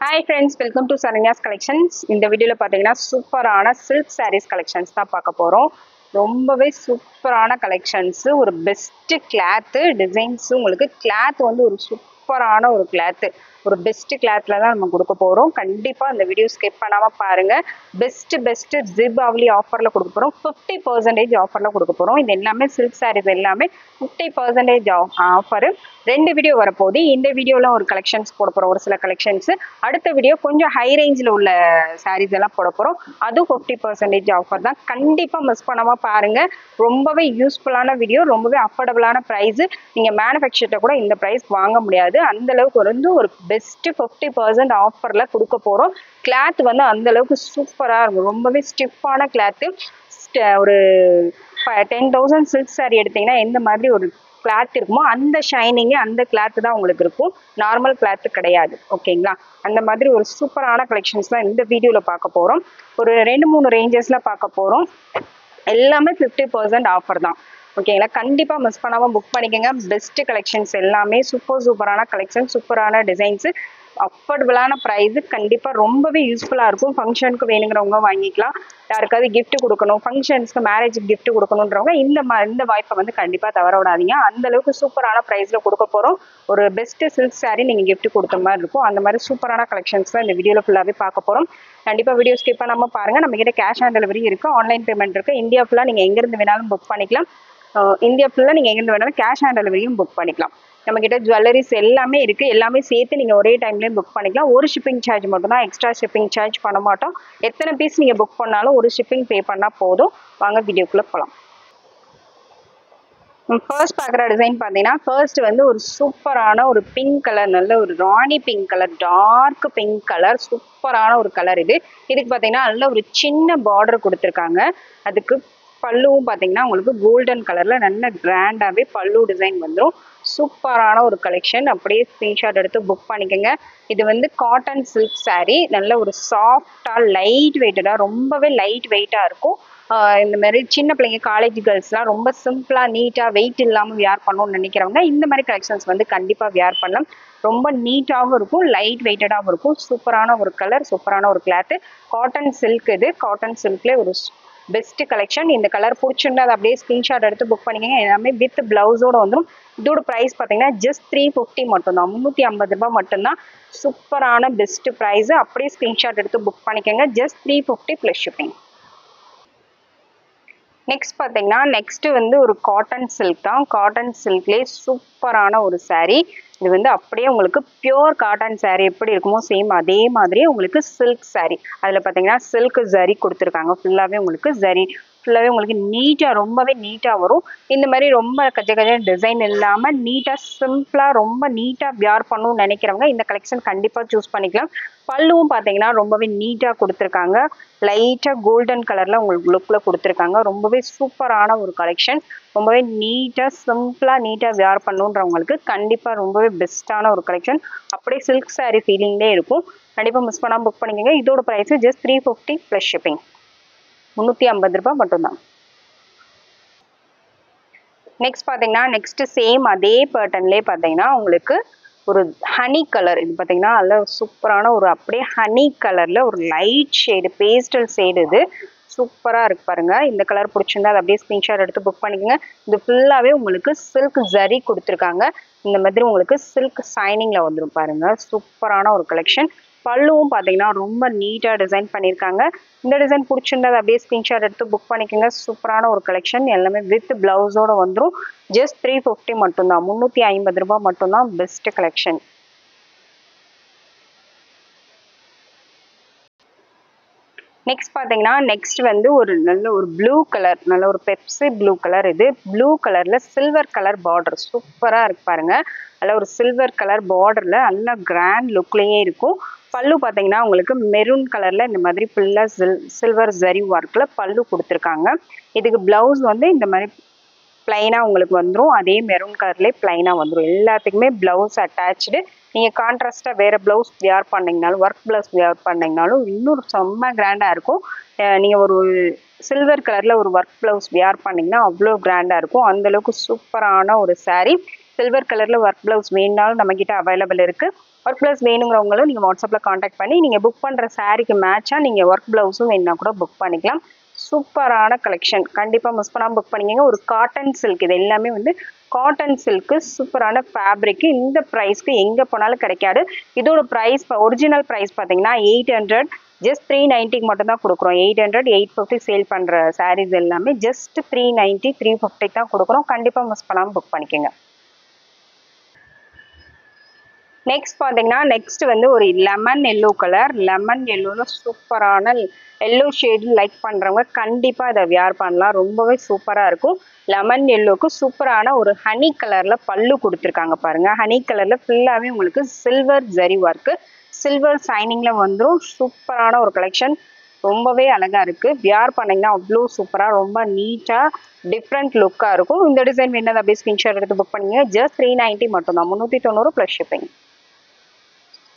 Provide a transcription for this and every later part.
Hi friends, welcome to Saranya's Collections. இந்த வீடியோல பாத்தீங்கன்னா சூப்பரான சில்க் sarees collections தான் பார்க்க போறோம். ரொம்பவே சூப்பரான collections, ஒரு பெஸ்ட் கிளாத் டிசைன்ஸ். உங்களுக்கு கிளாத் வந்து ஒரு சூப்பரான ஒரு கிளாத், ஒரு பெஸ்ட் கிளாத்ல தான் நம்ம கொடுக்க போறோம். கண்டிப்பா இந்த வீடியோ ஸ்கிப் பண்ணாம பாருங்க. பெஸ்ட் தீபாவளி ஆஃபர்ல கொடுக்க போறோம். 50% ஆஃபர்ல கொடுக்க போறோம். இது எல்லாமே சில்க் sarees, எல்லாமே 50% ஆஃபர். ரெண்டு வீடியோ வரப்போகுது. இந்த வீடியோல ஒரு கலெக்ஷன்ஸ் போட போறோம், ஒரு சில கலெக்ஷன்ஸ். அடுத்த வீடியோ கொஞ்சம் ஹை ரேஞ்சில் உள்ள சாரீஸ் எல்லாம் போட போறோம். அதுவும் 50% ஆஃபர் தான். கண்டிப்பா மிஸ் பண்ணாம பாருங்க. ரொம்பவே யூஸ்ஃபுல்லான வீடியோ, ரொம்பவே அஃபோர்டபுளான ப்ரைஸ். நீங்க மேனுஃபேக்சர்ட்ட கூட இந்த ப்ரைஸ் வாங்க முடியாது. அந்த அளவுக்கு வந்து ஒரு பெஸ்ட் 50% ஆஃபர்ல கொடுக்க போறோம். கிளாத் வந்து அந்த அளவுக்கு சூப்பரா இருக்கும். ரொம்பவே ஸ்டிஃபான கிளாத். ஒரு 10,000 சில்க் சாரி எடுத்தீங்கன்னா எந்த மாதிரி ஒரு கிளாத் இருக்குமோ அந்த ஷைனிங், அந்த கிளாத் தான் உங்களுக்கு இருக்கும். நார்மல் கிளாத் கிடையாது. ஓகேங்களா? அந்த மாதிரி ஒரு சூப்பரான கலெக்ஷன்ஸ் தான் இந்த வீடியோல பார்க்க போறோம். ஒரு 2-3 ரேஞ்சஸ்ல பார்க்க போறோம். எல்லாமே 50% ஆஃபர் தான். ஓகேங்களா? கண்டிப்பா மிஸ் பண்ணாம புக் பண்ணிக்கோங்க. பெஸ்ட் கலெக்ஷன்ஸ் எல்லாமே சூப்பரான கலெக்ஷன், சூப்பரான டிசைன்ஸ், அஃபோர்டபுளான ப்ரைஸ். கண்டிப்பா ரொம்பவே யூஸ்ஃபுல்லா இருக்கும். ஃபங்க்ஷனுக்கு வேணுங்கிறவங்க வாங்கிக்கலாம். யாருக்காவது கிஃப்ட் கொடுக்கணும், ஃபங்க்ஷன்ஸ்க்கு மேரேஜுக்கு கிஃப்ட் கொடுக்கணுன்றவங்க இந்த வாய்ப்பை வந்து கண்டிப்பா தவற விடாதீங்க. அந்த அளவுக்கு சூப்பரான ப்ரைஸ்ல கொடுக்க போறோம். ஒரு பெஸ்ட் சில்க் சாரி நீங்க கிஃப்ட் கொடுத்த மாதிரி இருக்கும். அந்த மாதிரி சூப்பரான கலெக்ஷன்ஸ் தான் இந்த வீடியோல ஃபுல்லாவே பார்க்க போறோம். கண்டிப்பா வீடியோ ஸ்கிப் பண்ணாம பாருங்க. நம்ம கிட்ட கேஷ் ஆன் டெலிவரி இருக்கு, ஆன்லைன் பேமெண்ட் இருக்கு. இந்தியா ஃபுல்லா நீங்க எங்க இருந்து வேணாலும் புக் பண்ணிக்கலாம். இந்தியா ஃபுல்லா நீங்க எங்க இருந்து வேணாலும் கேஷ் ஆன் டெலிவரியும் புக் பண்ணிக்கலாம். நம்ம கிட்ட ஜுவல்லரிஸ் எல்லாமே இருக்கு. எல்லாமே சேர்த்து நீங்க ஒரே டைம்லயும் புக் பண்ணிக்கலாம். ஒரு ஷிப்பிங் சார்ஜ் மட்டும் தான், எக்ஸ்ட்ரா ஷிப்பிங் சார்ஜ் பண்ண மாட்டோம். எத்தனை பீஸ் நீங்க புக் பண்ணாலும் ஒரு ஷிப்பிங் பே பண்ணா போதும். வாங்க வீடியோக்குள்ள போலாம். ஃபர்ஸ்ட் பார்க்குற டிசைன் பார்த்தீங்கன்னா, ஃபர்ஸ்ட் வந்து ஒரு சூப்பரான ஒரு பிங்க் கலர், நல்ல ஒரு ராணி pink colour, dark pink colour, சூப்பரான ஒரு கலர் இது. இதுக்கு பார்த்தீங்கன்னா நல்ல ஒரு சின்ன பார்டர் கொடுத்துருக்காங்க. அதுக்கு பல்லுவும் பார்த்தீங்கன்னா உங்களுக்கு கோல்டன் கலர்ல நல்ல கிராண்டாகவே பல்லு டிசைன் வந்துடும். சூப்பரான ஒரு கலெக்ஷன். அப்படியே ஸ்க்ரீன்ஷாட் எடுத்து புக் பண்ணிக்கோங்க. இது வந்து காட்டன் சில்க் saree, நல்ல ஒரு சாஃப்டா லைட் வெயிட்டடா, ரொம்பவே லைட் வெயிட்டா இருக்கும். இந்த மாதிரி சின்ன பிள்ளைங்க, காலேஜ் கேர்ள்ஸ்லாம் ரொம்ப சிம்பிளா நீட்டா வெயிட் இல்லாமல் வியர் பண்ணணும்னு நினைக்கிறவங்க இந்த மாதிரி கலெக்ஷன்ஸ் வந்து கண்டிப்பா வியர் பண்ணலாம். ரொம்ப நீட்டாகவும் இருக்கும், லைட் வெயிட்டடாகவும் இருக்கும். சூப்பரான ஒரு கலர், சூப்பரான ஒரு கிளாத். Cotton silk. இது காட்டன் சில்க்ல ஒரு பெஸ்ட் கலெக்ஷன். இந்த கலர் பிடிச்சிருந்தா அதை அப்படியே ஸ்கிரீன்ஷாட் எடுத்து புக் பண்ணிக்கோங்க. எல்லாமே வித் பிளவுஸோட வந்துடும். இதோட ப்ரைஸ் பார்த்தீங்கன்னா ஜஸ்ட் 350 மட்டும்தான், 350 ரூபாய் மட்டும்தான். சூப்பரான பெஸ்ட் ப்ரைஸ். அப்படியே ஸ்கிரீன்ஷாட் எடுத்து புக் பண்ணிக்கோங்க. Just 350 plus shipping. நெக்ஸ்ட் பார்த்தீங்கன்னா, நெக்ஸ்ட் வந்து ஒரு காட்டன் சில்க் தான். காட்டன் சில்க்லேயே சூப்பரான ஒரு saree. இது வந்து அப்படியே உங்களுக்கு பியோர் காட்டன் saree எப்படி இருக்குமோ சேம் அதே மாதிரி உங்களுக்கு சில்க் saree. அதில் பார்த்தீங்கன்னா சில்க் ஜரி கொடுத்துருக்காங்க. ஃபுல்லாகவே உங்களுக்கு ஜரி, ஃபுல்லாகவே உங்களுக்கு நீட்டாக, ரொம்பவே நீட்டாக வரும். இந்த மாதிரி ரொம்ப கஜ டிசைன் இல்லாமல் நீட்டாக சிம்பிளாக ரொம்ப நீட்டாக வியர் பண்ணணும்னு நினைக்கிறவங்க இந்த கலெக்ஷன் கண்டிப்பாக சூஸ் பண்ணிக்கலாம். பல்லுவும் பார்த்தீங்கன்னா ரொம்பவே நீட்டாக கொடுத்துருக்காங்க. லைட்டாக கோல்டன் கலரில் உங்களுக்கு லுக்கில் கொடுத்துருக்காங்க. ரொம்பவே சூப்பரான ஒரு கலெக்ஷன். ரொம்பவே நீட்டாக சிம்பிளாக நீட்டாக வியர் பண்ணுன்றவங்களுக்கு கண்டிப்பாக ரொம்பவே பெஸ்ட்டான ஒரு கலெக்ஷன். அப்படியே சில்க் saree ஃபீலிங்லேயே இருக்கும். கண்டிப்பாக மிஸ் பண்ணாமல் புக் பண்ணிக்கோங்க. இதோட ப்ரைஸ் ஜஸ்ட் 350 ப்ளஸ் ஷிப்பிங், 350 ரூபாய் மட்டும்தான். நெக்ஸ்ட் பார்த்தீங்கன்னா, நெக்ஸ்ட் சேம் அதே பேட்டர்ன்லேயே பார்த்தீங்கன்னா உங்களுக்கு ஒரு ஹனி கலர். இது பார்த்தீங்கன்னா நல்ல சூப்பரான ஒரு அப்படியே ஹனி கலரில் ஒரு லைட் ஷேடு, பேஸ்டல் ஷேடு. இது சூப்பராக இருக்கு பாருங்க. இந்த கலர் பிடிச்சிருந்தா அதை அப்படியே ஸ்க்ரீன்ஷாட் எடுத்து புக் பண்ணிக்கோங்க. இது ஃபுல்லாகவே உங்களுக்கு சில்க் ஜரி கொடுத்துருக்காங்க. இந்த மாதிரி உங்களுக்கு சில்க் ஷைனிங்கில் வந்துடும் பாருங்க. சூப்பரான ஒரு கலெக்ஷன். பல்லுவும் பார்த்தீங்கன்னா ரொம்ப நீட்டாக டிசைன் பண்ணியிருக்காங்க. இந்த டிசைன் பிடிச்சிருந்தா அப்படியே ஸ்க்ரீன்ஷாட் எடுத்து புக் பண்ணிக்கோங்க. சூப்பரான ஒரு கலெக்ஷன். எல்லாமே வித் பிளவுஸோட வந்துடும். ஜஸ்ட் 350 மட்டும்தான், 350 ரூபாய் மட்டும்தான். Best collection. நெக்ஸ்ட் பார்த்தீங்கன்னா, நெக்ஸ்ட் வந்து ஒரு நல்ல ஒரு ப்ளூ கலர், நல்ல ஒரு பெப்சி ப்ளூ கலர். இது ப்ளூ கலர்ல சில்வர் கலர் பார்டர் சூப்பராக இருக்கு பாருங்க. நல்ல ஒரு சில்வர் கலர் பார்டர்ல நல்ல கிராண்ட் லுக்லேயே இருக்கும். பல்லு பார்த்தீங்கன்னா உங்களுக்கு மெரூன் கலர்ல இந்த மாதிரி ஃபுல்லாக சில்வர் ஜரி ஒர்க்ல பல்லு கொடுத்துருக்காங்க. இதுக்கு பிளவுஸ் வந்து இந்த மாதிரி பிளைனாக உங்களுக்கு வந்துடும். அதே மெரூன் கலர்லேயே பிளைனாக வந்துடும். எல்லாத்துக்குமே பிளவுஸ் அட்டாச்சு. நீங்கள் கான்ட்ராஸ்டாக வேறு ப்ளவுஸ் வியர் பண்ணிங்கனாலும், ஒர்க் ப்ளவுஸ் வியர் பண்ணிங்கனாலும் இன்னும் செம்ம கிராண்டாக இருக்கும். நீங்கள் ஒரு சில்வர் கலரில் ஒரு ஒர்க் ப்ளவுஸ் வியர் பண்ணிங்கன்னா அவ்வளோ கிராண்டாக இருக்கும். அந்தளவுக்கு சூப்பரான ஒரு saree. சில்வர் கலரில் ஒர்க் ப்ளவுஸ் வேணுனாலும் நம்மக்கிட்ட அவைலபிள் இருக்குது. ஒர்க் ப்ளவுஸ் வேணுங்கிறவங்களும் நீங்கள் வாட்ஸ்அப்பில் காண்டாக்ட் பண்ணி நீங்கள் புக் பண்ணுற சாரீக்கு மேட்சாக நீங்கள் ஒர்க் ப்ளவுஸும் வேணுன்னா கூட புக் பண்ணிக்கலாம். சூப்பரான கலெக்ஷன், கண்டிப்பாக மிஸ் பண்ணாமல் புக் பண்ணிக்கோங்க. ஒரு காட்டன் சில்க், இது எல்லாமே வந்து காட்டன் சில்க்கு, சூப்பரான ஃபேப்ரிக்கு. இந்த ப்ரைஸ்க்கு எங்கே போனாலும் கிடைக்காது. இதோட ப்ரைஸ் ஒரிஜினல் ப்ரைஸ் பார்த்தீங்கன்னா 800, ஜஸ்ட் 390 மட்டும் தான் கொடுக்குறோம். 800, 850 சேல் பண்ணுற சாரீஸ் எல்லாமே ஜஸ்ட் 390, 350 தான் கொடுக்குறோம். கண்டிப்பாக மிஸ் பண்ணாமல் புக் பண்ணிக்கோங்க. நெக்ஸ்ட் பார்த்தீங்கன்னா நெக்ஸ்ட் வந்து ஒரு லெமன் எல்லோ கலர். லெமன் எல்லோவில் சூப்பரான எல்லோ ஷேடு லைக் பண்ணுறவங்க கண்டிப்பாக இதை வியர் பண்ணலாம். ரொம்பவே சூப்பராக இருக்கும். லெமன் எல்லோவுக்கு சூப்பரான ஒரு ஹனி கலரில் பல்லு கொடுத்துருக்காங்க பாருங்கள். ஹனி கலரில் ஃபுல்லாகவே உங்களுக்கு சில்வர் ஜரி ஒர்க்கு, சில்வர் சைனிங்கில் வந்துடும். சூப்பரான ஒரு கலெக்ஷன், ரொம்பவே அழகாக இருக்குது. வியர் பண்ணிங்கன்னா அவ்வளோ சூப்பராக ரொம்ப நீட்டாக டிஃப்ரெண்ட் லுக்காக இருக்கும். இந்த டிசைன் வேணால் அப்படியே ஸ்க்ரீன்ஷாட் எடுத்து புக் பண்ணிங்க. ஜஸ்ட் 390 மட்டும்தான், 390 ப்ளஸ் ஷிப்பிங்.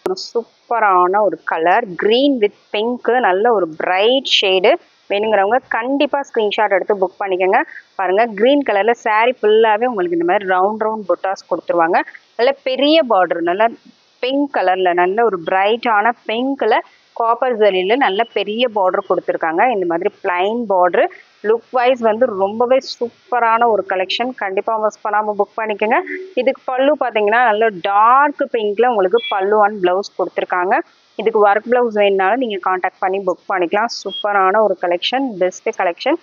ஒரு சூப்பரான ஒரு கலர் கிரீன் வித் பிங்க், நல்ல ஒரு பிரைட் ஷேடு. வேணுங்கிறவங்க கண்டிப்பாக ஸ்க்ரீன்ஷாட் எடுத்து புக் பண்ணிக்கோங்க. பாருங்கள், க்ரீன் கலரில் சாரீ ஃபுல்லாகவே உங்களுக்கு இந்த மாதிரி ரவுண்ட் ரவுண்ட் புட்டாஸ் கொடுத்துருவாங்க. நல்ல பெரிய பார்டர், நல்ல பிங்க் கலரில் நல்ல ஒரு பிரைட்டான பிங்க்கில் காப்பர் ஜரியில் நல்ல பெரிய பார்டர் கொடுத்துருக்காங்க. இந்த மாதிரி பிளைன் பார்டர், லுக் வைஸ் வந்து ரொம்பவே சூப்பரான ஒரு கலெக்ஷன். கண்டிப்பாக மிஸ் பண்ணாமல் புக் பண்ணிக்கோங்க. இதுக்கு பல்லு பார்த்தீங்கன்னா நல்ல டார்க் பிங்க்கில் உங்களுக்கு பல்லு அண்ட் ப்ளவுஸ் கொடுத்துருக்காங்க. இதுக்கு ஒர்க் ப்ளவுஸ் வேணுனாலும் நீங்கள் காண்டாக்ட் பண்ணி புக் பண்ணிக்கலாம். சூப்பரான ஒரு கலெக்ஷன், பெஸ்ட்டு கலெக்ஷன்.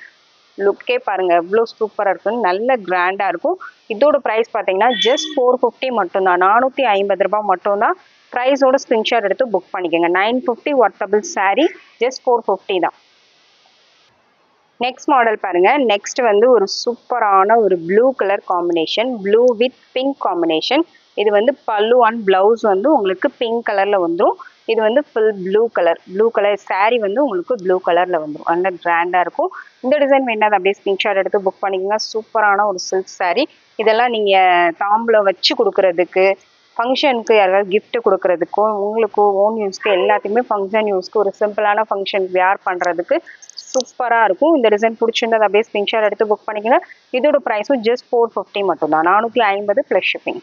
லுக்கே பாருங்கள் எவ்வளோ சூப்பராக இருக்குன்னு, நல்ல கிராண்டாக இருக்கும். இதோட ப்ரைஸ் பார்த்தீங்கன்னா ஜஸ்ட் 450 மட்டும்தான், 450 ரூபாய் மட்டும்தான். ப்ரைஸோட ஸ்க்ரீன்ஷாட் எடுத்து புக் பண்ணிக்கோங்க. 950 ஒர்த்தபிள் சாரீ, ஜஸ்ட் 450 தான். நெக்ஸ்ட் மாடல் பாருங்க. நெக்ஸ்ட் வந்து ஒரு சூப்பரான ஒரு blue colour combination, blue with pink combination. இது வந்து பல்லு அண்ட் பிளவுஸ் வந்து உங்களுக்கு பிங்க் கலர்ல வந்துடும். இது வந்து ஃபுல் ப்ளூ கலர் சாரீ வந்து உங்களுக்கு ப்ளூ கலர்ல வந்துடும். நல்ல கிராண்டா இருக்கும். இந்த டிசைன் வேணாது அப்படியே ஸ்கிரீன்ஷாட் எடுத்து புக் பண்ணிக்கோங்க. சூப்பரான ஒரு சில்க் சாரீ. இதெல்லாம் நீங்க தாம்பூலம் வச்சு கொடுக்கறதுக்கு, ஃபங்க்ஷனுக்கு யாராவது கிஃப்ட் கொடுக்கறதுக்கும், உங்களுக்கு ஓன் யூஸ்க்கு, எல்லாத்தையுமே ஃபங்க்ஷன் யூஸ்க்கு, ஒரு சிம்பிளான ஃபங்க்ஷன் வியர் பண்ணுறதுக்கு சூப்பராக இருக்கும். இந்த டிசைன் பிடிச்சிருந்தது அப்படியே ஸ்க்ரீன்ஷாட் எடுத்து புக் பண்ணிக்கோங்க. இதோட ப்ரைஸும் ஜஸ்ட் 450 மட்டும்தான், 450 ப்ளஸ் ஷிப்பிங்.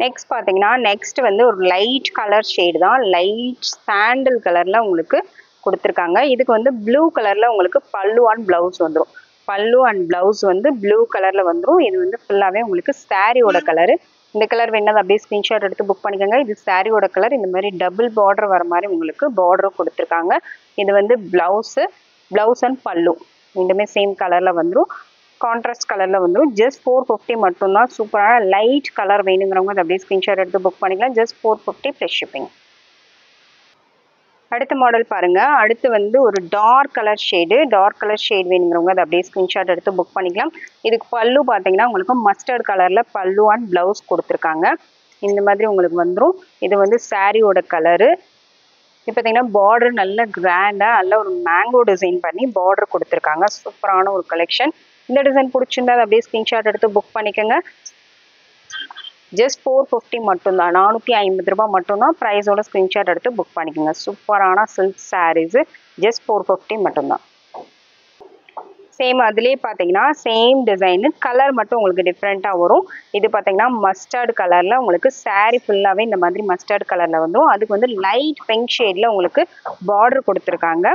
நெக்ஸ்ட் பார்த்தீங்கன்னா நெக்ஸ்ட் வந்து ஒரு லைட் கலர் ஷேடு தான், லைட் சாண்டல் கலரில் உங்களுக்கு கொடுத்துருக்காங்க. இதுக்கு வந்து ப்ளூ கலரில் உங்களுக்கு பல்லு அண்ட் ப்ளவுஸ் வந்துடும். பல்லு அண்ட் ப்ளவுஸ் வந்து ப்ளூ கலரில் வந்துடும். இது வந்து ஃபுல்லாகவே உங்களுக்கு சாரியோட கலரு. இந்த கலர் வேணாது அப்படியே ஸ்க்ரீன்ஷாட் எடுத்து புக் பண்ணிக்கோங்க. இது சாரியோட கலர். இந்த மாதிரி டபுள் பார்டர் வர மாதிரி உங்களுக்கு பார்டரும் கொடுத்துருக்காங்க. இது வந்து ப்ளவுஸ் அண்ட் பல்லு ரெண்டுமே சேம் கலரில் வந்துடும். கான்ட்ராஸ்ட் கலரில் வந்துடும். ஜஸ்ட் 450 மட்டும்தான். சூப்பரான லைட் கலர் வேணுங்கிறவங்க அதை அப்படியே ஸ்க்ரீன்ஷாட் எடுத்து புக் பண்ணிக்கலாம். Just 450 plus shipping. அடுத்த மாடல் பாருங்க. அடுத்து வந்து ஒரு டார்க் கலர் ஷேடு வேணுங்கிறவங்க அதை அப்படியே ஸ்க்ரீன்ஷாட் எடுத்து புக் பண்ணிக்கலாம். இதுக்கு பல்லு பார்த்தீங்கன்னா உங்களுக்கு மஸ்டர்ட் கலரில் பல்லு அண்ட் ப்ளவுஸ் கொடுத்துருக்காங்க. இந்த மாதிரி உங்களுக்கு வந்துடும். இது வந்து சாரியோட கலரு. இப்போ பார்த்தீங்கன்னா பார்டர் நல்ல கிராண்டாக நல்ல ஒரு மேங்கோ டிசைன் பண்ணி பார்டர் கொடுத்துருக்காங்க. சூப்பரான ஒரு கலெக்ஷன். இந்த டிசைன் பிடிச்சிருந்தா அதை அப்படியே ஸ்க்ரீன்ஷாட் எடுத்து புக் பண்ணிக்கோங்க. ஜஸ்ட் 450 மட்டும்தான், 450 ரூபாய் மட்டும்தான். ப்ரைஸோட ஸ்க்ரீன்ஷாட் எடுத்து புக் பண்ணிக்கோங்க. சூப்பரான சில்க் சாரீஸு, ஜஸ்ட் 450 மட்டும்தான். சேம் அதுலேயே பார்த்தீங்கன்னா சேம் டிசைனு, கலர் மட்டும் உங்களுக்கு டிஃப்ரெண்ட்டாக வரும். இது பார்த்தீங்கன்னா மஸ்டர்டு கலரில் உங்களுக்கு சாரீ ஃபுல்லாகவே இந்த மாதிரி மஸ்டர்டு கலரில் வந்துடும். அதுக்கு வந்து லைட் பிங்க் ஷேடில் உங்களுக்கு பார்டர் கொடுத்துருக்காங்க.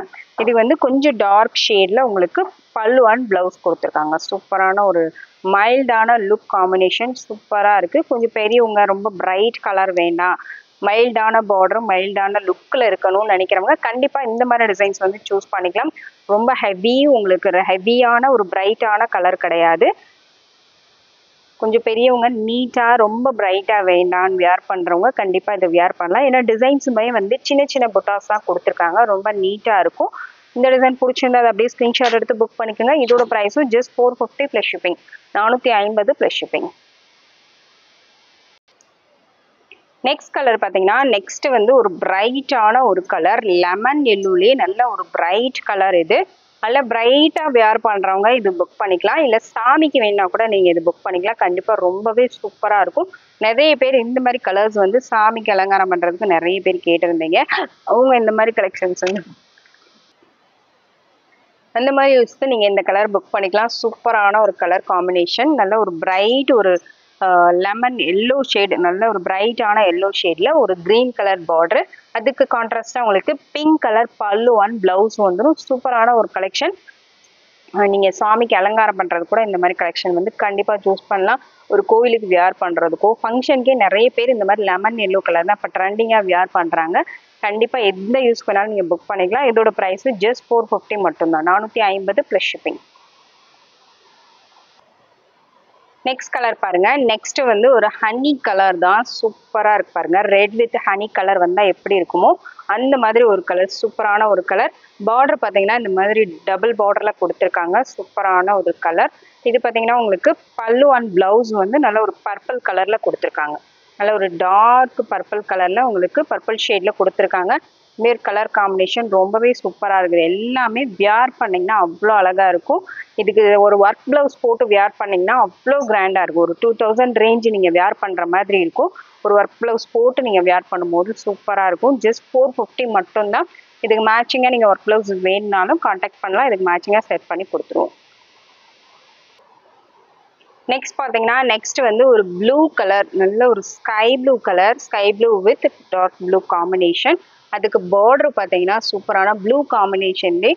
இது வந்து கொஞ்சம் டார்க் ஷேடில் உங்களுக்கு பல்லு அண்ட் ப்ளவுஸ் கொடுத்துருக்காங்க. சூப்பரான ஒரு மைல்டான லுக் காம்பினேஷன், சூப்பராக இருக்குது. கொஞ்சம் பெரியவங்க ரொம்ப பிரைட் கலர் வேண்டாம், மைல்டான பார்டர் மைல்டான லுக்கில் இருக்கணும்னு நினைக்கிறவங்க கண்டிப்பாக இந்த மாதிரி டிசைன்ஸ் வந்து சூஸ் பண்ணிக்கலாம். ரொம்ப உங்களுக்கு ஹெவியான ஒரு பிரைட்டான கலர் கிடையாது. கொஞ்சம் பெரியவங்க நீட்டாக ரொம்ப பிரைட்டாக வேண்டான்னு வியர் பண்ணுறவங்க கண்டிப்பாக இதை வியர் பண்ணலாம். ஏன்னா டிசைன்ஸுமே வந்து சின்ன சின்ன புட்டாஸ் தான் கொடுத்துருக்காங்க. ரொம்ப நீட்டாக இருக்கும். இந்த டிசைன் பிடிச்சிருந்தா அதை அப்படியே ஸ்க்ரீன்ஷாட் எடுத்து புக் பண்ணிக்கோங்க. இதோட ப்ரைஸும் just 450 plus shipping, 450 plus shipping. Next colour பார்த்தீங்கன்னா நெக்ஸ்ட் வந்து ஒரு பிரைட்டான ஒரு கலர், லெமன் எல்லோலே நல்ல ஒரு பிரைட் கலர். இது நல்ல பிரைட்டாக வியர் பண்ணுறவங்க இது புக் பண்ணிக்கலாம். இல்லை சாமிக்கு வேணா கூட நீங்கள் இது புக் பண்ணிக்கலாம். கண்டிப்பாக ரொம்பவே சூப்பராக இருக்கும். நிறைய பேர் இந்த மாதிரி கலர்ஸ் வந்து சாமிக்கு அலங்காரம் பண்ணுறதுக்கு நிறைய பேர் கேட்டிருந்தீங்க. அவங்க இந்த மாதிரி கலெக்ஷன்ஸ் வந்து அந்த மாதிரி வச்சுட்டு நீங்கள் இந்த கலர் புக் பண்ணிக்கலாம். சூப்பரான ஒரு கலர் காம்பினேஷன், நல்ல ஒரு பிரைட் ஒரு லெமன் எல்லோ ஷேடு, நல்ல ஒரு பிரைட்டான எல்லோ ஷேடில் ஒரு க்ரீன் கலர் பார்டரு, அதுக்கு கான்ட்ராஸ்டாக உங்களுக்கு பிங்க் கலர் பல்லு அண்ட் ப்ளவுஸ் வந்துடும். சூப்பரான ஒரு கலெக்ஷன். நீங்கள் சாமிக்கு அலங்காரம் பண்ணுறது கூட இந்த மாதிரி கலெக்ஷன் வந்து கண்டிப்பாக சூஸ் பண்ணலாம். ஒரு கோவிலுக்கு வியர் பண்ணுறதுக்கோ ஃபங்க்ஷனுக்கே நிறைய பேர் இந்த மாதிரி லெமன் எல்லோ கலர் தான் இப்போ ட்ரெண்டிங்காக வியர் பண்ணுறாங்க. கண்டிப்பாக எந்த யூஸ் பண்ணாலும் நீங்கள் புக் பண்ணிக்கலாம். இதோட ப்ரைஸு ஜஸ்ட் 450 மட்டும்தான், 450 ப்ளஸ் ஷிப்பிங். நெக்ஸ்ட் கலர் பாருங்க. நெக்ஸ்ட் வந்து ஒரு ஹனி கலர் தான், சூப்பரா இருக்கு பாருங்க. ரெட் வித் ஹனி கலர் வந்தா எப்படி இருக்குமோ அந்த மாதிரி ஒரு கலர், சூப்பரான ஒரு கலர். பார்டர் பாத்தீங்கன்னா இந்த மாதிரி டபுள் பார்டர்ல கொடுத்துருக்காங்க, சூப்பரான ஒரு கலர். இது பாத்தீங்கன்னா உங்களுக்கு பல்லு அண்ட் பிளவுஸ் வந்து நல்ல ஒரு பர்பிள் கலர்ல கொடுத்துருக்காங்க. நல்ல ஒரு டார்க் பர்பிள் கலர்ல உங்களுக்கு பர்பிள் ஷேட்ல கொடுத்துருக்காங்க. வேர் கலர் காம்பினேஷன் ரொம்பவே சூப்பராக இருக்குது. எல்லாமே வியர் பண்ணிங்கன்னா அவ்வளோ அழகாக இருக்கும். இதுக்கு ஒரு ஒர்க் ப்ளவுஸ் போட்டு வியர் பண்ணிங்கன்னா அவ்வளோ கிராண்டாக இருக்கும். ஒரு 2000 ரேஞ்சு நீங்கள் வியர் பண்ணுற மாதிரி இருக்கும். ஒரு ஒர்க் ப்ளவுஸ் போட்டு நீங்கள் வியர் பண்ணும்போது சூப்பராக இருக்கும். ஜஸ்ட் 450 மட்டும்தான். இதுக்கு மேட்சிங்காக நீங்கள் ஒர்க் ப்ளவுஸ் வேணுனாலும் காண்டாக்ட் பண்ணலாம். இதுக்கு மேட்சிங்காக செட் பண்ணி கொடுத்துருவோம். நெக்ஸ்ட் பார்த்தீங்கன்னா நெக்ஸ்ட் வந்து ஒரு ப்ளூ கலர், நல்ல ஒரு sky blue colour, sky blue with dark blue combination. அதுக்கு பார்டர் பார்த்தீங்கன்னா சூப்பரான ப்ளூ காம்பினேஷன்லேயே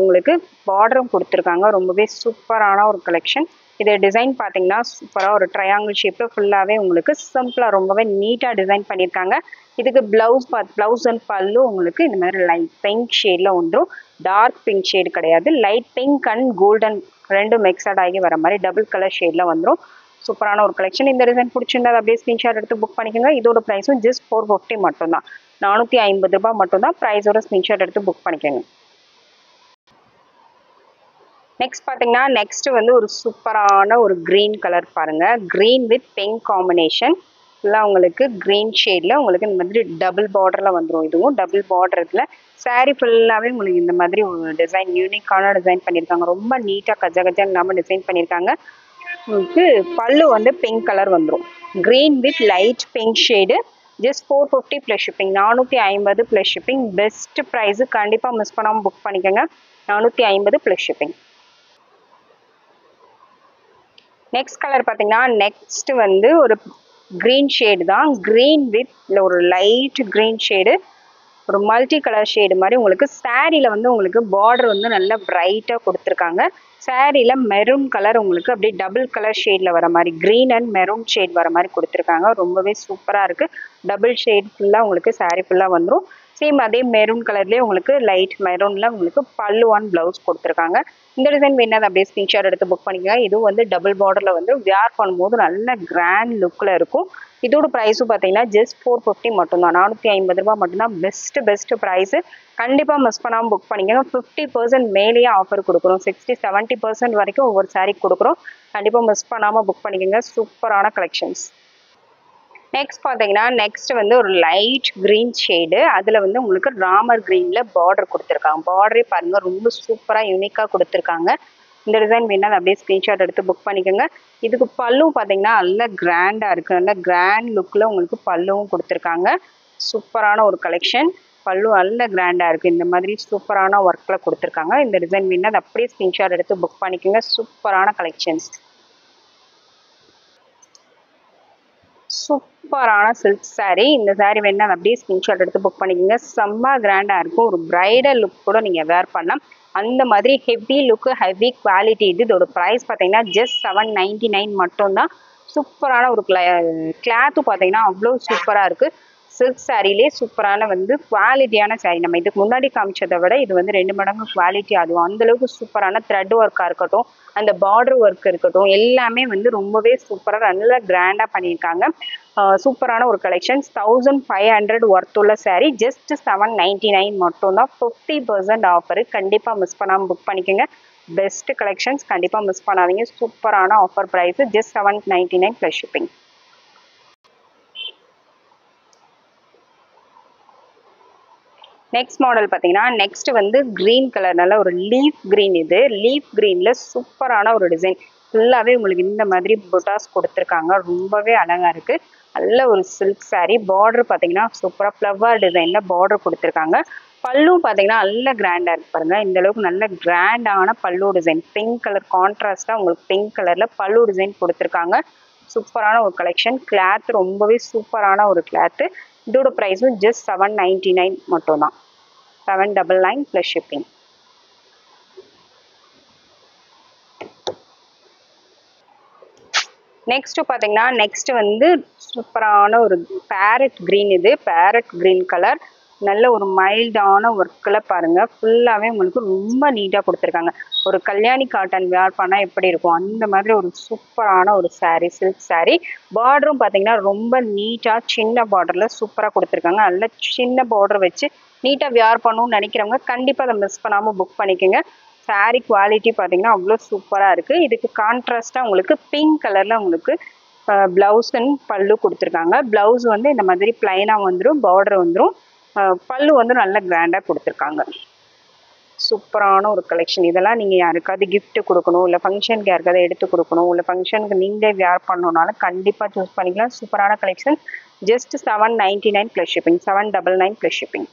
உங்களுக்கு பார்டரும் கொடுத்துருக்காங்க. ரொம்பவே சூப்பரான ஒரு கலெக்ஷன். இது டிசைன் பார்த்தீங்கன்னா சூப்பராக ஒரு ட்ரையாங்கிள் ஷேப்பில் ஃபுல்லாகவே உங்களுக்கு சிம்பிளாக ரொம்பவே நீட்டாக டிசைன் பண்ணியிருக்காங்க. இதுக்கு ப்ளவுஸ் அண்ட் பல்லு உங்களுக்கு இந்த மாதிரி லைட் பிங்க் ஷேடில் வந்துடும். டார்க் பிங்க் ஷேடு கிடையாது, லைட் பிங்க் அண்ட் கோல்டன் ரெண்டும் மிக்சட் ஆகி வர மாதிரி டபுள் கலர் ஷேடில் வந்துடும். சூப்பரான ஒரு கலெக்ஷன். இந்த டிசைன் பிடிச்சிருந்தா அப்படியே ஸ்க்ரீன்ஷாட் எடுத்து புக் பண்ணிக்கோங்க. இதோட ப்ரைஸும் ஜஸ்ட் 450 மட்டும்தான், 450 ரூபாய் மட்டும்தான். ப்ரைஸோட ஸ்க்ரீன்ஷாட் எடுத்து புக் பண்ணிக்கோங்க. நெக்ஸ்ட் பார்த்தீங்கன்னா நெக்ஸ்ட் வந்து ஒரு சூப்பரான ஒரு க்ரீன் கலர் பாருங்க. க்ரீன் வித் பிங்க் காம்பினேஷன் ஃபுல்லாக உங்களுக்கு க்ரீன் ஷேடில் உங்களுக்கு இந்த மாதிரி டபுள் பார்டரில் வந்துடும். இதுவும் டபுள் பார்டரில் சாரீ ஃபுல்லாகவே உங்களுக்கு இந்த மாதிரி ஒரு டிசைன், யூனிக்கான டிசைன் பண்ணியிருக்காங்க. ரொம்ப நீட்டாக கஜ கஜன்னு இல்லாமல் டிசைன் பண்ணியிருக்காங்க. உங்களுக்கு பல்லு வந்து பிங்க் கலர் வந்துடும். Green with light pink shade. Just 450 plus shipping, 450 plus shipping. Best price, கண்டிப்பாக மிஸ் பண்ணாமல் புக் பண்ணிக்கோங்க. 450 ப்ளஸ் ஷிப்பிங். நெக்ஸ்ட் கலர் பார்த்தீங்கன்னா நெக்ஸ்ட் வந்து ஒரு க்ரீன் ஷேடு தான். க்ரீன் வித் ஒரு லைட் க்ரீன் ஷேடு, ஒரு மல்டி கலர் ஷேடு மாதிரி உங்களுக்கு சாரியில் வந்து உங்களுக்கு பார்டர் வந்து நல்லா பிரைட்டாக கொடுத்துருக்காங்க. சாரியில் மெரூன் கலர் உங்களுக்கு அப்படியே டபுள் கலர் ஷேடில் வர மாதிரி, க்ரீன் அண்ட் மெரூன் ஷேட் வர மாதிரி கொடுத்துருக்காங்க. ரொம்பவே சூப்பராக இருக்குது. டபுள் ஷேட் ஃபுல்லாக உங்களுக்கு சாரீ ஃபுல்லாக வந்துடும். சேம் அதே மெரூன் கலர்லேயே உங்களுக்கு லைட் மெரூனில் உங்களுக்கு பல்லு அண்ட் ப்ளவுஸ் கொடுத்துருக்காங்க. இந்த டிசைன் வேணாது அப்படியே ஸ்க்ரீன்ஷாட் எடுத்து புக் பண்ணிக்கோங்க. இதுவும் வந்து டபுள் பார்டரில் வந்து வியர் பண்ணும்போது நல்ல கிராண்ட் லுக்கில் இருக்கும். இதோட ப்ரைஸும் பார்த்தீங்கன்னா ஜஸ்ட் 450 மட்டும்தான், 450 ரூபாய் மட்டும்தான். பெஸ்ட் ப்ரைஸு, கண்டிப்பாக மிஸ் பண்ணாமல் புக் பண்ணிக்கோங்க. 50% மேலேயே ஆஃபர் கொடுக்குறோம். 60-70% வரைக்கும் ஒவ்வொரு சாரீ கொடுக்குறோம். கண்டிப்பாக மிஸ் பண்ணாமல் புக் பண்ணிக்கோங்க. சூப்பரான கலெக்ஷன்ஸ். நெக்ஸ்ட் பார்த்தீங்கன்னா நெக்ஸ்ட் வந்து ஒரு லைட் க்ரீன் ஷேடு, அதில் வந்து உங்களுக்கு ராமர் க்ரீனில் பார்டர் கொடுத்துருக்காங்க. பார்டரே பாருங்கள் ரொம்ப சூப்பராக யூனிக்காக கொடுத்துருக்காங்க. இந்த டிசைன் வேணா அப்படியே ஸ்க்ரீன்ஷாட் எடுத்து புக் பண்ணிக்கோங்க. இதுக்கு பல்லு பார்த்தீங்கன்னா நல்ல கிராண்டாக இருக்குது. நல்ல கிராண்ட் லுக்கில் உங்களுக்கு பல்லுவும் கொடுத்துருக்காங்க. சூப்பரான ஒரு கலெக்ஷன். பல்லு நல்ல கிராண்டாக இருக்குது. இந்த மாதிரி சூப்பரான ஒர்க்கில் கொடுத்துருக்காங்க. இந்த டிசைன் வேணா அது அப்படியே ஸ்க்ரீன்ஷாட் எடுத்து புக் பண்ணிக்கோங்க. சூப்பரான கலெக்ஷன்ஸ். சூப்பரான சில்க் சாரீ. இந்த சாரீ வேணா அப்படியே ஸ்க்ரீன்ஷாட் எடுத்து புக் பண்ணிக்கோங்க. செம்ம கிராண்டாக இருக்கும். ஒரு பிரைடல் லுக் கூட நீங்கள் வேர் பண்ணலாம். அந்த மாதிரி ஹெவி லுக்கு, ஹெவி குவாலிட்டி. இதோட ப்ரைஸ் பார்த்தீங்கன்னா ஜஸ்ட் 799 மட்டும்தான். சூப்பரான ஒரு கிளாத்து பார்த்தீங்கன்னா அவ்வளோ சூப்பராக இருக்குது. சில்க் சாரிலே சூப்பரான வந்து குவாலிட்டியான சாரீ. நம்ம இதுக்கு முன்னாடி காமிச்சதை விட இது வந்து 2 மடங்கு குவாலிட்டி. அதுவும் அந்தளவுக்கு சூப்பரான த்ரெட் ஒர்க்காக இருக்கட்டும், அந்த பார்டர் ஒர்க் இருக்கட்டும், எல்லாமே வந்து ரொம்பவே சூப்பராக நல்லா கிராண்டாக பண்ணியிருக்காங்க. சூப்பரான ஒரு கலெக்ஷன்ஸ். 1500 ஒர்த் உள்ள சாரீ ஜஸ்ட் 799 மட்டும்தான். 50% ஆஃபரு. கண்டிப்பாக மிஸ் பண்ணாமல் புக் பண்ணிக்கோங்க. பெஸ்ட் கலெக்ஷன்ஸ், கண்டிப்பாக மிஸ் பண்ணாதீங்க. சூப்பரான offer price just 799 plus shipping. Next model பார்த்தீங்கன்னா நெக்ஸ்ட் வந்து க்ரீன் கலர், நல்ல ஒரு லீஃப் க்ரீன். இது லீஃப் க்ரீனில் சூப்பரான ஒரு டிசைன். ஃபுல்லாகவே உங்களுக்கு இந்த மாதிரி புட்டாஸ் கொடுத்துருக்காங்க. ரொம்பவே அழகாக இருக்குது. நல்ல ஒரு சில்க் சாரீ. பார்டர் பார்த்தீங்கன்னா சூப்பராக ஃப்ளவர் டிசைனில் பார்டர் கொடுத்துருக்காங்க. பல்லு பார்த்தீங்கன்னா நல்ல கிராண்டாக இருக்குது பாருங்கள். இந்த அளவுக்கு நல்ல கிராண்டான பல்லு டிசைன். பிங்க் கலர் கான்ட்ராஸ்டாக உங்களுக்கு பிங்க் கலரில் பல்லு டிசைன் கொடுத்துருக்காங்க. சூப்பரான ஒரு கலெக்ஷன். கிளாத் ரொம்பவே சூப்பரான ஒரு கிளாத். இதோட ப்ரைஸும் ஜஸ்ட் 799 மட்டும்தான். 799 ப்ளஸ் ஷிப்பிங். நெக்ஸ்ட் பார்த்தீங்கன்னா நெக்ஸ்ட் வந்து சூப்பரான ஒரு பேரட் க்ரீன். இது பேரட் க்ரீன் கலர். நல்ல ஒரு மைல்டான ஒர்க்கில் பாருங்கள், ஃபுல்லாகவே உங்களுக்கு ரொம்ப நீட்டாக கொடுத்துருக்காங்க. ஒரு கல்யாணி காட்டன் வேர் பண்ணால் எப்படி இருக்கும் அந்த மாதிரி ஒரு சூப்பரான ஒரு சாரீ, சில்க் சாரீ. பார்டரும் பார்த்தீங்கன்னா ரொம்ப நீட்டாக சின்ன பார்டரில் சூப்பராக கொடுத்துருக்காங்க. நல்ல சின்ன பார்டர் வச்சு நீட்டாக வேர் பண்ணணும்னு நினைக்கிறவங்க கண்டிப்பாக அதை மிஸ் பண்ணாமல் புக் பண்ணிக்கோங்க. சாரீ குவாலிட்டி பார்த்தீங்கன்னா அவ்வளோ சூப்பராக இருக்குது. இதுக்கு கான்ட்ராஸ்ட்டாக உங்களுக்கு பிங்க் கலரில் உங்களுக்கு ப்ளவுஸ் அண்ட் பல்லு கொடுத்துருக்காங்க. ப்ளவுஸ் வந்து இந்த மாதிரி பிளைனாக வந்துடும், பார்டர் வந்துடும். பல்லு வந்து நல்ல கிராண்டாக கொடுத்துருக்காங்க. சூப்பரான ஒரு கலெக்ஷன். இதெல்லாம் நீங்கள் யாருக்காவது கிஃப்ட் கொடுக்கணும், இல்லை ஃபங்க்ஷனுக்கு யாருக்காவது எடுத்து கொடுக்கணும், இல்லை ஃபங்க்ஷனுக்கு நீங்களே வேர் பண்ணணுன்னாலும் கண்டிப்பாக சூஸ் பண்ணிக்கலாம். சூப்பரான collection. Just 799 plus shipping. 799 plus shipping.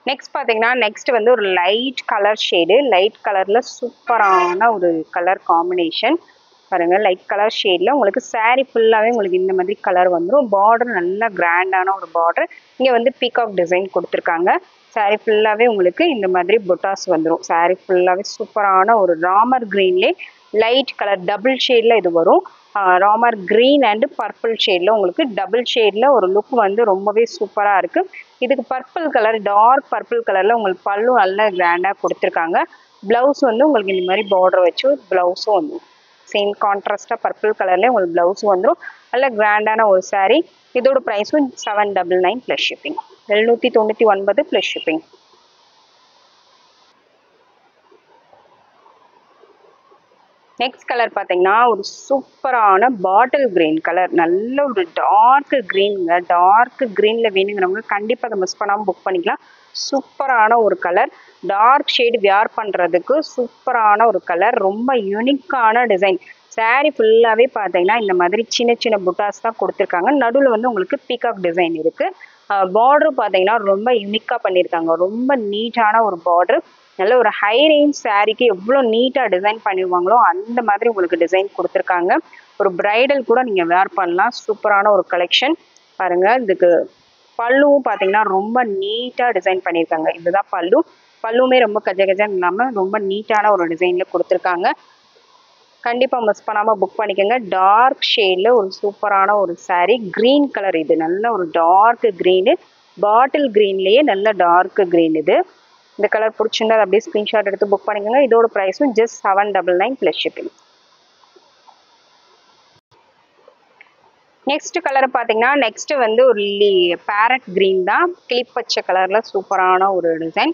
Next பார்த்தீங்கன்னா நெக்ஸ்ட் வந்து ஒரு லைட் கலர் ஷேடு. லைட் கலரில் சூப்பரான ஒரு கலர் காம்பினேஷன் பாருங்கள். லைட் கலர் ஷேடில் உங்களுக்கு சாரீ ஃபுல்லாகவே உங்களுக்கு இந்த மாதிரி கலர் வந்துடும். பார்டர் நல்லா கிராண்டான ஒரு பார்டர். இங்கே வந்து பீகாக் டிசைன் கொடுத்துருக்காங்க. சாரீ ஃபுல்லாகவே உங்களுக்கு இந்த மாதிரி புட்டாஸ் வந்துடும். சாரீ ஃபுல்லாகவே சூப்பரான ஒரு ராமர் க்ரீன்லே லைட் கலர் டபுள் ஷேடில் இது வரும். ராமர் க்ரீன் அண்டு பர்பிள் ஷேடில் உங்களுக்கு டபுள் ஷேடில் ஒரு லுக் வந்து ரொம்பவே சூப்பராக இருக்குது. இதுக்கு பர்பிள் கலர், டார்க் பர்பிள் கலரில் உங்களுக்கு பல்லு நல்லா கிராண்டாக கொடுத்துருக்காங்க. ப்ளவுஸ் வந்து உங்களுக்கு இந்த மாதிரி பார்டர் வச்சு ப்ளவுஸும் வந்துடும். சேம் கான்ட்ராஸ்டாக பர்பிள் கலர்லேயே உங்களுக்கு ப்ளவுஸ் வந்துடும். நல்ல கிராண்டான ஒரு சாரீ. இதோட ப்ரைஸும் 799 plus shipping. 799 plus shipping. Next colour பார்த்தீங்கன்னா ஒரு சூப்பரான பாட்டில் கிரீன் கலர். நல்ல ஒரு டார்க் க்ரீனுங்க. டார்க் க்ரீனில் வேணுங்கிறவங்க கண்டிப்பாக அதை மிஸ் பண்ணாமல் புக் பண்ணிக்கலாம். சூப்பரான ஒரு கலர். டார்க் ஷேடு வேர் பண்ணுறதுக்கு சூப்பரான ஒரு கலர். ரொம்ப யூனிக்கான டிசைன். சாரீ ஃபுல்லாகவே பார்த்தீங்கன்னா இந்த மாதிரி சின்ன சின்ன புட்டாஸ் தான் கொடுத்துருக்காங்க. நடுவில் வந்து உங்களுக்கு பீகாக் டிசைன் இருக்குது. பார்டர் பார்த்தீங்கன்னா ரொம்ப யூனிக்காக பண்ணியிருக்காங்க. ரொம்ப நீட்டான ஒரு பார்டர். நல்ல ஒரு ஹை ரேஞ்ச் சாரீக்கு எவ்வளோ நீட்டாக டிசைன் பண்ணிடுவாங்களோ அந்த மாதிரி உங்களுக்கு டிசைன் கொடுத்துருக்காங்க. ஒரு பிரைடல் கூட நீங்கள் வேர் பண்ணலாம். சூப்பரான ஒரு கலெக்ஷன் பாருங்கள். இதுக்கு பல்லுவும் பார்த்தீங்கன்னா ரொம்ப நீட்டாக டிசைன் பண்ணியிருக்காங்க. இதுதான் பல்லு. பல்லுமே ரொம்ப கஜன்னு இல்லாமல் ரொம்ப நீட்டான ஒரு டிசைனில் கொடுத்துருக்காங்க. கண்டிப்பாக மிஸ் பண்ணாமல் புக் பண்ணிக்கோங்க. டார்க் ஷேடில் ஒரு சூப்பரான ஒரு சாரீ. Green colour. இது நல்ல ஒரு டார்க் க்ரீனு. பாட்டில் க்ரீன்லேயே நல்ல டார்க் க்ரீன். இது இந்த கலர் பிடிச்சிருந்தா அப்படியே ஸ்க்ரீன்ஷாட் எடுத்து புக் பண்ணிக்கோங்க. இதோட ப்ரைஸும் just 799 plus shipping. Next colour பார்த்தீங்கன்னா நெக்ஸ்ட் வந்து ஒரு பேரட் க்ரீன் தான். கிளிப்பச்சை கலரில் சூப்பரான ஒரு டிசைன்.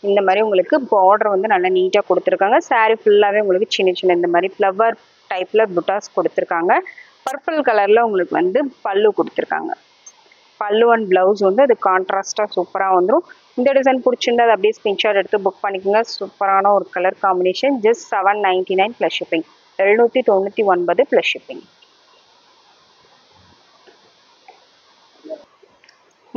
இந்த மாதிரி உங்களுக்கு பார்டர் வந்து நல்லா நீட்டாக கொடுத்துருக்காங்க. சாரீ ஃபுல்லாகவே உங்களுக்கு சின்ன சின்ன இந்த மாதிரி ஃப்ளவர் டைப்பில் புட்டாஸ் கொடுத்துருக்காங்க. பர்பிள் கலரில் உங்களுக்கு வந்து பல்லு கொடுத்துருக்காங்க. பல்லு அண்ட் ப்ளவுஸ் வந்து அது கான்ட்ராஸ்டாக சூப்பராக வந்துடும். இந்த டிசைன் பிடிச்சிருந்தா அது அப்படியே ஸ்க்ரீன்ஷாட் எடுத்து புக் பண்ணிக்கோங்க. சூப்பரான ஒரு colour combination. Just 799 plus shipping. 799 plus shipping.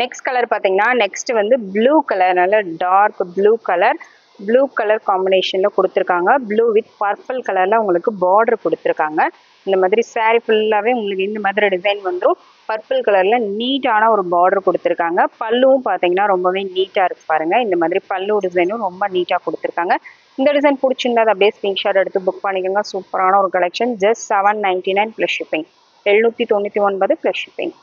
Next colour பார்த்தீங்கன்னா நெக்ஸ்ட் வந்து ப்ளூ கலர். நல்ல dark blue colour. Blue colour காம்பினேஷனில் கொடுத்துருக்காங்க. ப்ளூ வித் பர்பிள் கலரில் உங்களுக்கு பார்டர் கொடுத்துருக்காங்க. இந்த மாதிரி சாரீ ஃபுல்லாகவே உங்களுக்கு இந்த மாதிரி டிசைன் வந்துடும். பர்பிள் கலரில் நீட்டான ஒரு பார்டர் கொடுத்துருக்காங்க. பல்லுவும் பார்த்தீங்கன்னா ரொம்பவே நீட்டாக இருக்குது பாருங்கள். இந்த மாதிரி பல்லு டிசைனும் ரொம்ப நீட்டாக கொடுத்துருக்காங்க. இந்த டிசைன் பிடிச்சிருந்தா அதை அப்படியே ஸ்க்ரீன்ஷாட் எடுத்து புக் பண்ணிக்கோங்க. சூப்பரான ஒரு collection. Just 799 plus shipping. 799 plus shipping.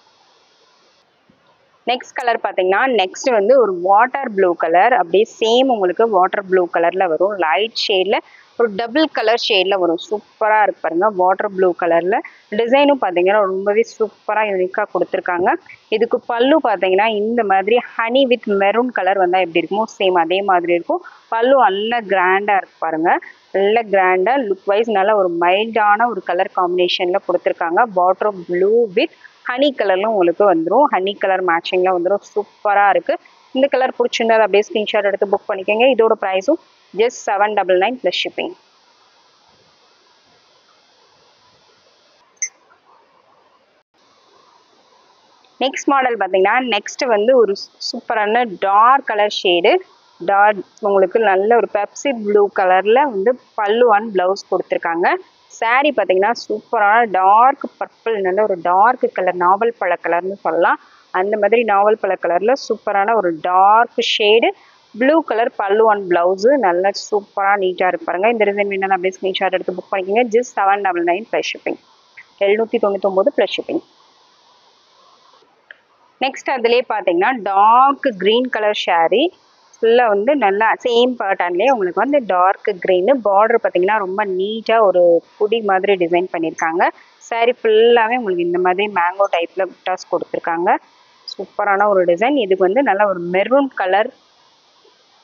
Next colour பார்த்தீங்கன்னா நெக்ஸ்ட் வந்து ஒரு வாட்டர் ப்ளூ கலர். அப்படியே சேம் உங்களுக்கு வாட்டர் ப்ளூ கலரில் வரும். லைட் ஷேடில் ஒரு டபுள் கலர் ஷேடில் வரும். சூப்பராக இருக்கு பாருங்கள். வாட்டர் ப்ளூ கலரில் டிசைனும் பார்த்தீங்கன்னா ரொம்பவே சூப்பராக யூனிக்காக கொடுத்துருக்காங்க. இதுக்கு பல்லு பார்த்தீங்கன்னா இந்த மாதிரி ஹனி வித் மெரூன் கலர் வந்தால் எப்படி இருக்குமோ சேம் அதே மாதிரி இருக்கும். பல்லு நல்ல கிராண்டாக இருக்கு பாருங்கள். நல்ல கிராண்டாக லுக் வைஸ் நல்ல ஒரு மைல்டான ஒரு கலர் காம்பினேஷனில் கொடுத்துருக்காங்க. வாட்டர் ப்ளூ வித் ஹனி கலர்லும் உங்களுக்கு வந்துடும். ஹனி கலர் மேட்சிங்கில் வந்துடும். சூப்பராக இருக்குது. இந்த கலர் பிடிச்சிருந்தா அப்படியே ஸ்க்ரீன்ஷாட் எடுத்து புக் பண்ணிக்கோங்க. இதோட ப்ரைஸும் just 799 plus shipping. Next model பார்த்தீங்கன்னா நெக்ஸ்ட் வந்து ஒரு சூப்பரான டார்க் கலர் ஷேடு. டார்க் உங்களுக்கு நல்ல ஒரு பெப்சி ப்ளூ கலரில் வந்து பல்லு அண்ட் ப்ளவுஸ் கொடுத்துருக்காங்க. saree பார்த்தீங்கன்னா சூப்பரான டார்க் பர்பிள், நல்ல ஒரு டார்க் கலர், நாவல் பழ கலர்னு சொல்லலாம். அந்த மாதிரி நாவல் பழ கலர்ல சூப்பரான ஒரு டார்க் ஷேடு, ப்ளூ கலர் பல்லு அண்ட் பிளவுஸ், நல்லா சூப்பரா நீட்டா இருக்கு பாருங்க. இந்த டிசைன் வேணும் அப்படியே ஸ்கிரீன்ஷாட் எடுத்து புக் பண்ணிக்கோங்க. Just 799 plus shipping, 799 plus shipping. Next அதுலேயே பார்த்தீங்கன்னா டார்க் கிரீன் கலர் ஷேரி, ஃபுல்லாக வந்து நல்லா சேம் பேட்டர்ன்லேயே உங்களுக்கு வந்து டார்க் க்ரீனு, பார்டர் பார்த்தீங்கன்னா ரொம்ப நீட்டாக ஒரு குடி மாதிரி டிசைன் பண்ணியிருக்காங்க. சாரீ ஃபுல்லாகவே உங்களுக்கு இந்த மாதிரி மேங்கோ டைப்பில் புட்டாஸ் கொடுத்துருக்காங்க. சூப்பரான ஒரு டிசைன். இதுக்கு வந்து நல்லா ஒரு மெரூன் கலர்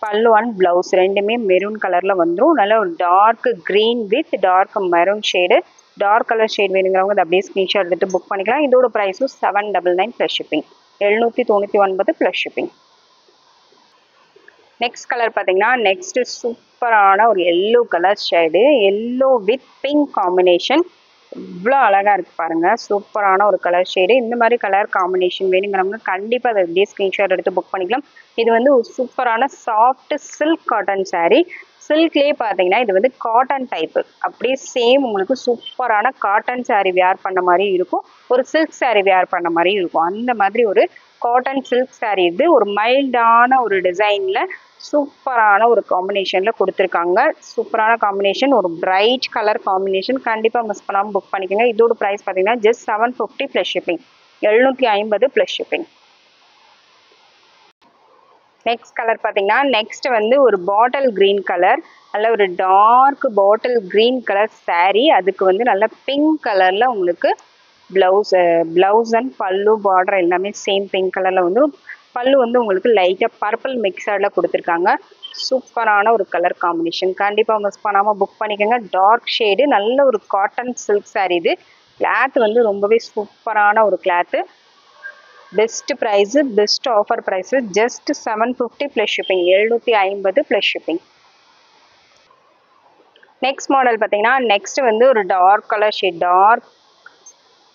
பல்லு அண்ட் ப்ளவுஸ் ரெண்டுமே மெரூன் கலரில் வந்துடும். நல்லா ஒரு dark green with dark maroon shade. Dark colour shade வேணுங்கிறவங்க அதை அப்படியே ஸ்க்ரீன்ஷாட் எடுத்து புக் பண்ணிக்கலாம். இதோட ப்ரைஸும் 799 plus shipping, 799 plus shipping. Next colour பார்த்தீங்கன்னா நெக்ஸ்ட் சூப்பரான ஒரு yellow colour shade, yellow with pink combination. இவ்வளோ அழகாக இருக்குது பாருங்கள். சூப்பரான ஒரு கலர் ஷேடு. இந்த மாதிரி கலர் காம்பினேஷன் வேணுங்கிறவங்க கண்டிப்பாக அதை அப்படியே ஸ்க்ரீன்ஷாட் எடுத்து புக் பண்ணிக்கலாம். இது வந்து ஒரு சூப்பரான சாஃப்ட் சில்க் காட்டன் சாரீ. சில்க்லேயே பார்த்தீங்கன்னா இது வந்து காட்டன் டைப்பு, அப்படியே சேம் உங்களுக்கு சூப்பரான காட்டன் சாரீ வேர் பண்ண மாதிரி இருக்கும், ஒரு சில்க் சாரீ வேர் பண்ண மாதிரி இருக்கும். அந்த மாதிரி ஒரு காட்டன் சில்க் சாரீ. இது ஒரு மைல்டான ஒரு டிசைனில் சூப்பரான ஒரு காம்பினேஷனில் கொடுத்துருக்காங்க. சூப்பரான காம்பினேஷன், ஒரு பிரைட் கலர் காம்பினேஷன். கண்டிப்பாக மிஸ் பண்ணாமல் புக் பண்ணிக்கோங்க. இதோட ப்ரைஸ் பார்த்தீங்கன்னா just 750 plus shipping, 750 plus shipping. Next colour பார்த்தீங்கன்னா நெக்ஸ்ட் வந்து ஒரு பாட்டில் க்ரீன் கலர், நல்ல ஒரு dark bottle green colour sari. அதுக்கு வந்து நல்ல பிங்க் கலரில் உங்களுக்கு ப்ளவுஸ் அண்ட் பல்லு பார்டர் எல்லாமே சேம் பிங்க் கலரில் வந்து, பல்லு வந்து உங்களுக்கு லைட்டாக பர்பிள் மிக்சடில் கொடுத்துருக்காங்க. சூப்பரான ஒரு கலர் காம்பினேஷன். கண்டிப்பாக மிஸ் பண்ணாமல் புக் பண்ணிக்கோங்க. டார்க் ஷேடு, நல்ல ஒரு காட்டன் சில்க் சாரீ. இது கிளாத் வந்து ரொம்பவே சூப்பரான ஒரு cloth. Best price, best offer price, just 750 plus shipping, 750 plus shipping. Next model பார்த்தீங்கன்னா நெக்ஸ்ட் வந்து ஒரு டார்க் கலர் ஷேட், டார்க்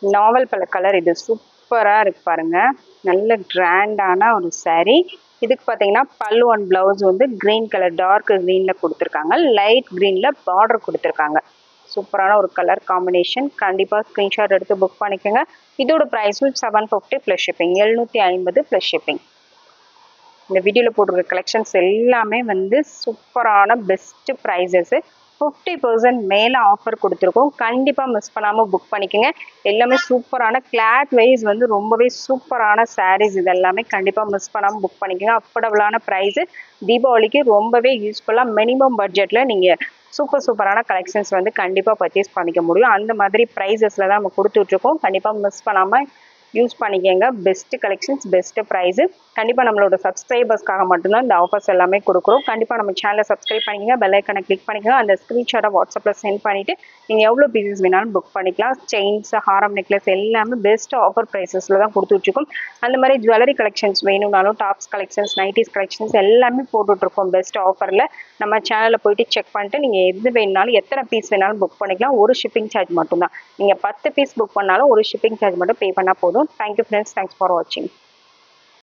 நாவல் பழ கலர். இது சூப்பராக இருக்கு பாருங்க. நல்ல கிராண்டான ஒரு சாரீ. இதுக்கு பார்த்தீங்கன்னா பல்லு அண்ட் பிளவுஸ் வந்து கிரீன் கலர், டார்க் க்ரீனில் கொடுத்துருக்காங்க, லைட் க்ரீனில் பார்டர் கொடுத்துருக்காங்க. சூப்பரான ஒரு கலர் காம்பினேஷன். கண்டிப்பாக ஸ்க்ரீன்ஷாட் எடுத்து புக் பண்ணிக்கோங்க. இதோட ப்ரைஸும் 750 ப்ளஸ் ஷிப்பிங், 750 ப்ளஸ் ஷிப்பிங். இந்த வீடியோவில் போட்டிருக்க கலெக்ஷன்ஸ் எல்லாமே வந்து சூப்பரான பெஸ்ட் ப்ரைஸஸ்ஸு. 50% மேலே ஆஃபர் கொடுத்துருக்கோம். கண்டிப்பாக மிஸ் பண்ணாமல் புக் பண்ணிக்கோங்க. எல்லாமே சூப்பரான கிளாத் வைஸ் வந்து ரொம்பவே சூப்பரான சாரீஸ். இது எல்லாமே கண்டிப்பாக மிஸ் பண்ணாமல் புக் பண்ணிக்கோங்க. அஃபோர்டபுளான ப்ரைஸு, தீபாவளிக்கு ரொம்பவே யூஸ்ஃபுல்லாக மினிமம் பட்ஜெட்டில் நீங்கள் சூப்பரான கலெக்ஷன்ஸ் வந்து கண்டிப்பாக பர்ச்சேஸ் பண்ணிக்க முடியும். அந்த மாதிரி ப்ரைஸஸில் தான் நம்ம கொடுத்துட்ருக்கோம். கண்டிப்பாக மிஸ் பண்ணாமல் யூஸ் பண்ணிக்கோங்க. Best collections, best price. கண்டிப்பாக நம்மளோட சப்ஸ்கிரைபர்ஸ்க்காக மட்டும்தான் இந்த ஆஃபர்ஸ் எல்லாமே கொடுக்குறோம். கண்டிப்பாக நம்ம சேனலை சப்ஸ்கிரைப் பண்ணிக்கோங்க, பெல் ஐக்கனை கிளிக் பண்ணிக்கோங்க. அந்த ஸ்க்ரீன்ஷாட்டை வாட்ஸ்அப்பில் சென்ட் பண்ணிவிட்டு நீங்கள் எவ்வளோ பீசஸ் வேணாலும் புக் பண்ணிக்கலாம். செயின்ஸ், ஹாரம் நெக்லஸ் எல்லாமே பெஸ்ட் ஆஃபர் ப்ரைஸஸில் தான் கொடுத்துட்ருக்கோம். அந்த மாதிரி ஜுவல்லரி கலெக்ஷன்ஸ் வேணும்னாலும், டாப்ஸ் கலெக்ஷன்ஸ், நைட்டிஸ் கலெக்ஷன்ஸ் எல்லாமே போட்டுட்ருக்கோம் பெஸ்ட் ஆஃபரில். நம்ம சேனலில் போயிட்டு செக் பண்ணிட்டு நீங்கள் எது வேணுனாலும், எத்தனை பீஸ் வேணாலும் புக் பண்ணிக்கலாம். ஒரு ஷிப்பிங் சார்ஜ் மட்டும்தான். நீங்கள் 10 பீஸ் புக் பண்ணாலும் ஒரு ஷிப்பிங் சார்ஜ் மட்டும் பே பண்ணால் போதும். Thank you friends, thanks for watching.